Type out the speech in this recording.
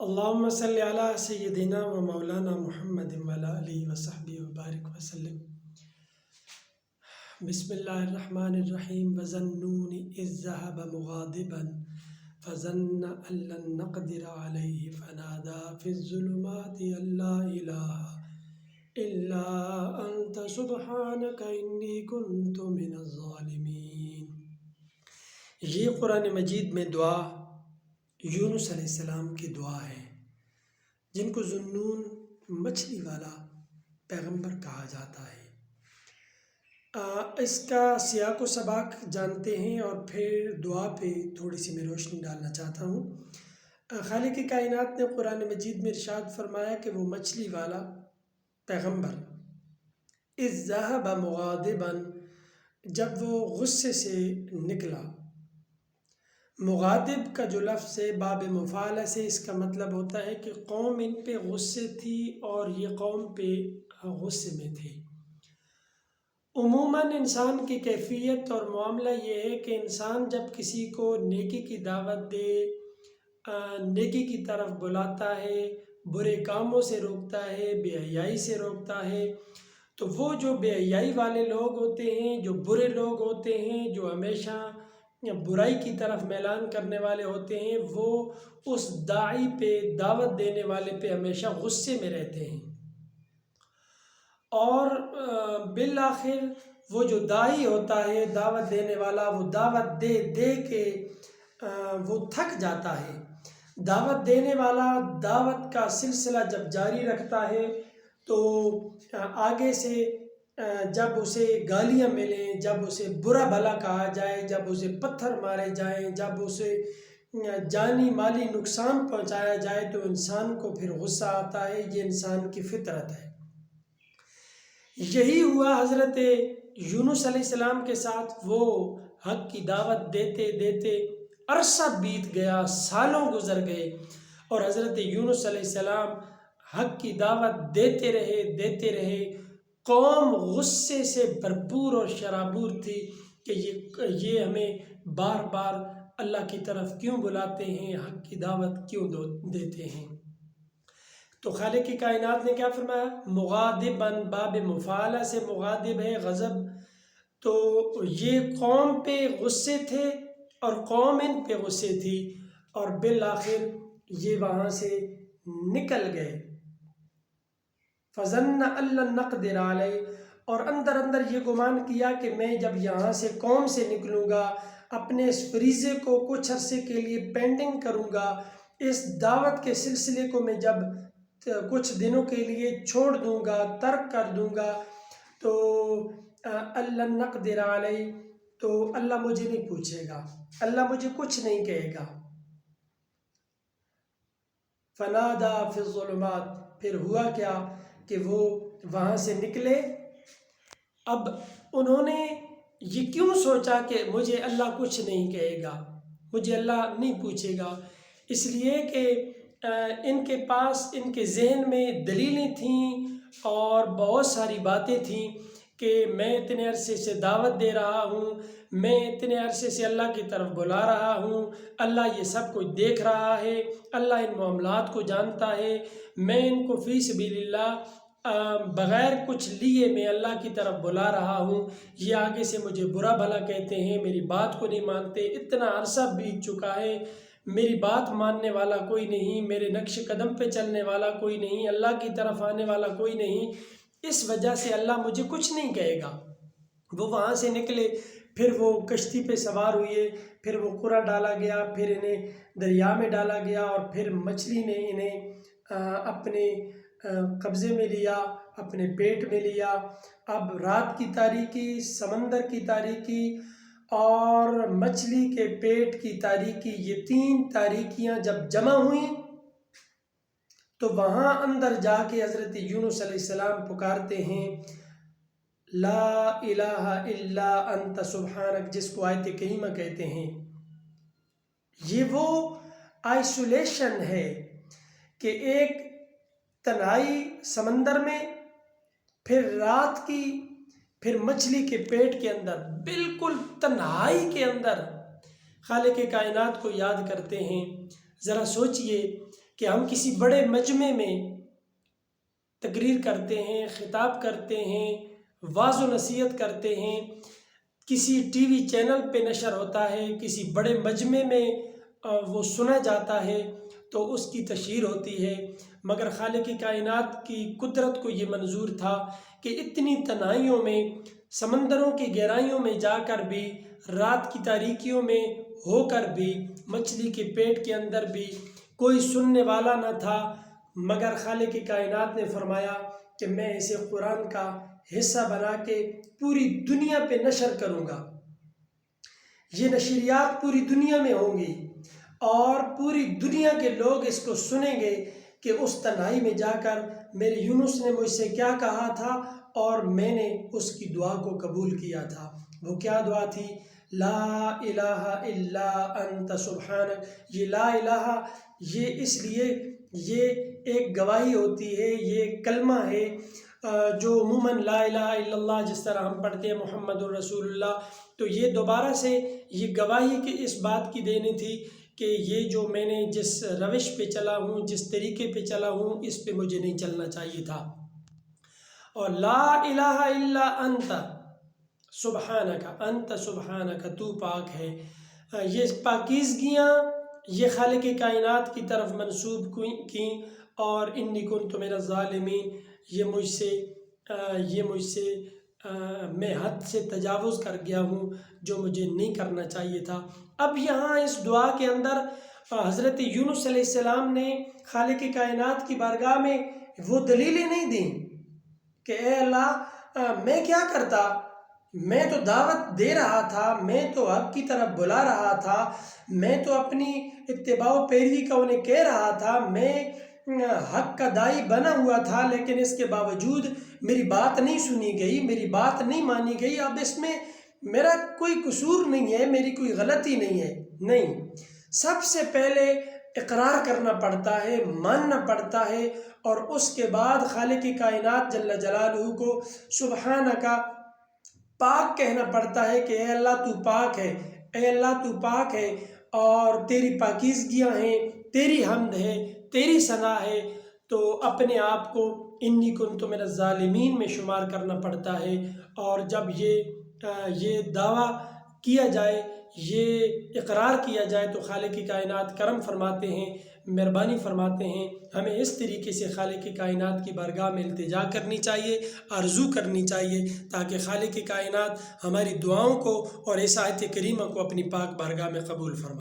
اللهم صل على سيدنا ومولانا محمد وعلى آله وصحبه وبارك وسلم. بسم الله الرحمن الرحيم. وظنون إذ ذهب مغاضبا فظن أن لن نقدر عليه فنادى في الظلمات أن لا إله إلا أنت سبحانك إني كنت من الظالمين. یہ قرآن مجید میں دعا یونس علیہ السلام کی دعا ہے، جن کو ذنون مچھلی والا پیغمبر کہا جاتا ہے۔ اس کا سیاق و سباق جانتے ہیں اور پھر دعا پہ تھوڑی سی میں روشنی ڈالنا چاہتا ہوں۔ خالق کائنات نے قرآن مجید میں ارشاد فرمایا کہ وہ مچھلی والا پیغمبر اذ ذہب مغاضبا، جب وہ غصے سے نکلا۔ مغاضب کا جو لفظ ہے باب مفعلہ سے، اس کا مطلب ہوتا ہے کہ قوم ان پہ غصے تھی اور یہ قوم پہ غصے میں تھے۔ عموماً انسان کی کیفیت اور معاملہ یہ ہے کہ انسان جب کسی کو نیکی کی دعوت دے، نیکی کی طرف بلاتا ہے، برے کاموں سے روکتا ہے، بے حیائی سے روکتا ہے، تو وہ جو بے حیائی والے لوگ ہوتے ہیں، جو برے لوگ ہوتے ہیں، جو ہمیشہ برائی کی طرف میلان کرنے والے ہوتے ہیں، وہ اس داعی پہ، دعوت دینے والے پہ ہمیشہ غصے میں رہتے ہیں، اور بالآخر وہ جو داعی ہوتا ہے، دعوت دینے والا، وہ دعوت دے دے کے وہ تھک جاتا ہے۔ دعوت دینے والا دعوت کا سلسلہ جب جاری رکھتا ہے تو آگے سے جب اسے گالیاں ملیں، جب اسے برا بھلا کہا جائے، جب اسے پتھر مارے جائیں، جب اسے جانی مالی نقصان پہنچایا جائے، تو انسان کو پھر غصہ آتا ہے۔ یہ انسان کی فطرت ہے۔ یہی ہوا حضرت یونس علیہ السلام کے ساتھ۔ وہ حق کی دعوت دیتے دیتے عرصہ بیت گیا، سالوں گزر گئے، اور حضرت یونس علیہ السلام حق کی دعوت دیتے رہے۔ قوم غصے سے بھرپور اور شرابور تھی کہ یہ ہمیں بار بار اللہ کی طرف کیوں بلاتے ہیں، حق کی دعوت کیوں دیتے ہیں۔ تو خالق کی کائنات نے کیا فرمایا؟ مغاضباً، باب مفعلہ سے مغاضب ہے، غضب۔ تو یہ قوم پہ غصے تھے اور قوم ان پہ غصے تھی، اور بالآخر یہ وہاں سے نکل گئے۔ فظن ان لن نقدر علیہ، اور اندر اندر یہ گمان کیا کہ میں جب یہاں سے قوم سے نکلوں گا، اپنے اس فریضے کو کچھ عرصے کے لیے پینڈنگ کروں گا، اس دعوت کے سلسلے کو میں جب کچھ دنوں کے لیے چھوڑ دوں گا، ترک کر دوں گا، تو ان لن نقدر علیہ، تو اللہ مجھے نہیں پوچھے گا، اللہ مجھے کچھ نہیں کہے گا۔ فنادى في الظلمات، پھر ہوا کیا کہ وہ وہاں سے نکلے۔ اب انہوں نے یہ کیوں سوچا کہ مجھے اللہ کچھ نہیں کہے گا، مجھے اللہ نہیں پوچھے گا؟ اس لیے کہ ان کے پاس، ان کے ذہن میں دلیلیں تھیں اور بہت ساری باتیں تھیں کہ میں اتنے عرصے سے دعوت دے رہا ہوں، میں اتنے عرصے سے اللہ کی طرف بلا رہا ہوں، اللہ یہ سب کچھ دیکھ رہا ہے، اللہ ان معاملات کو جانتا ہے، میں ان کو فی سبیل اللہ بغیر کچھ لیے میں اللہ کی طرف بلا رہا ہوں، یہ آگے سے مجھے برا بھلا کہتے ہیں، میری بات کو نہیں مانتے، اتنا عرصہ بیت چکا ہے، میری بات ماننے والا کوئی نہیں، میرے نقش قدم پہ چلنے والا کوئی نہیں، اللہ کی طرف آنے والا کوئی نہیں، اس وجہ سے اللہ مجھے کچھ نہیں کہے گا۔ وہ وہاں سے نکلے، پھر وہ کشتی پہ سوار ہوئے، پھر وہ قرعہ ڈالا گیا، پھر انہیں دریا میں ڈالا گیا، اور پھر مچھلی نے انہیں اپنے قبضے میں لیا، اپنے پیٹ میں لیا۔ اب رات کی تاریکی، سمندر کی تاریکی اور مچھلی کے پیٹ کی تاریکی، یہ تین تاریکیاں جب جمع ہوئیں تو وہاں اندر جا کے حضرت یونس علیہ السلام پکارتے ہیں لا الہ الا انت سبحانک، جس کو آیت کریمہ کہتے ہیں۔ یہ وہ آئسولیشن ہے کہ ایک تنہائی سمندر میں، پھر رات کی، پھر مچھلی کے پیٹ کے اندر، بالکل تنہائی کے اندر خالق کائنات کو یاد کرتے ہیں۔ ذرا سوچئے کہ ہم کسی بڑے مجمع میں تقریر کرتے ہیں، خطاب کرتے ہیں، واعظ و نصیحت کرتے ہیں، کسی ٹی وی چینل پہ نشر ہوتا ہے، کسی بڑے مجمع میں وہ سنا جاتا ہے تو اس کی تشہیر ہوتی ہے، مگر خالق کائنات کی قدرت کو یہ منظور تھا کہ اتنی تنہائیوں میں، سمندروں کی گہرائیوں میں جا کر بھی، رات کی تاریکیوں میں ہو کر بھی، مچھلی کے پیٹ کے اندر بھی کوئی سننے والا نہ تھا، مگر خالق کائنات نے فرمایا کہ میں اسے قرآن کا حصہ بنا کے پوری دنیا پہ نشر کروں گا، یہ نشریات پوری دنیا میں ہوں گی اور پوری دنیا کے لوگ اس کو سنیں گے کہ اس تنہائی میں جا کر میرے یونس نے مجھ سے کیا کہا تھا اور میں نے اس کی دعا کو قبول کیا تھا۔ وہ کیا دعا تھی؟ لا الہ الا انت سبحانک۔ یہ لا الہ، یہ اس لیے یہ ایک گواہی ہوتی ہے، یہ کلمہ ہے جو عموماً لا الہ الا اللہ جس طرح ہم پڑھتے ہیں محمد الرسول اللہ، تو یہ دوبارہ سے یہ گواہی کہ اس بات کی دینی تھی کہ یہ جو میں نے جس روش پہ چلا ہوں، جس طریقے پہ چلا ہوں، اس پہ مجھے نہیں چلنا چاہیے تھا۔ اور لا الہ الا انت سبحانک، انت سبحانک، تو پاک ہے۔ یہ پاکیزگیاں یہ خالق کائنات کی طرف منسوب کیں، اور انی کنت من الظالمین، یہ مجھ سے میں حد سے تجاوز کر گیا ہوں جو مجھے نہیں کرنا چاہیے تھا۔ اب یہاں اس دعا کے اندر حضرت یونس علیہ السلام نے خالق کائنات کی بارگاہ میں وہ دلیلیں نہیں دیں کہ اے اللہ میں کیا کرتا، میں تو دعوت دے رہا تھا، میں تو حق کی طرف بلا رہا تھا، میں تو اپنی اتباع و پیروی کا انہیں کہہ رہا تھا، میں حق کا داعی بنا ہوا تھا، لیکن اس کے باوجود میری بات نہیں سنی گئی، میری بات نہیں مانی گئی۔ اب اس میں میرا کوئی قصور نہیں ہے، میری کوئی غلطی نہیں ہے، نہیں، سب سے پہلے اقرار کرنا پڑتا ہے، ماننا پڑتا ہے، اور اس کے بعد خالق کائنات جل جلالہ کو سبحانک پاک کہنا پڑتا ہے کہ اے اللہ تو پاک ہے، اے اللہ تو پاک ہے، اور تیری پاکیزگیاں ہیں، تیری حمد ہے، تیری ثنا ہے، تو اپنے آپ کو انی کنت من الظالمین میں شمار کرنا پڑتا ہے۔ اور جب یہ دعویٰ کیا جائے، یہ اقرار کیا جائے، تو خالق کائنات کرم فرماتے ہیں، مہربانی فرماتے ہیں، ہمیں اس طریقے سے خالق کائنات کی بارگاہ میں التجا کرنی چاہیے، آرزو کرنی چاہیے، تاکہ خالق کائنات ہماری دعاؤں کو اور اس آیت کریمہ کو اپنی پاک بارگاہ میں قبول فرمائے۔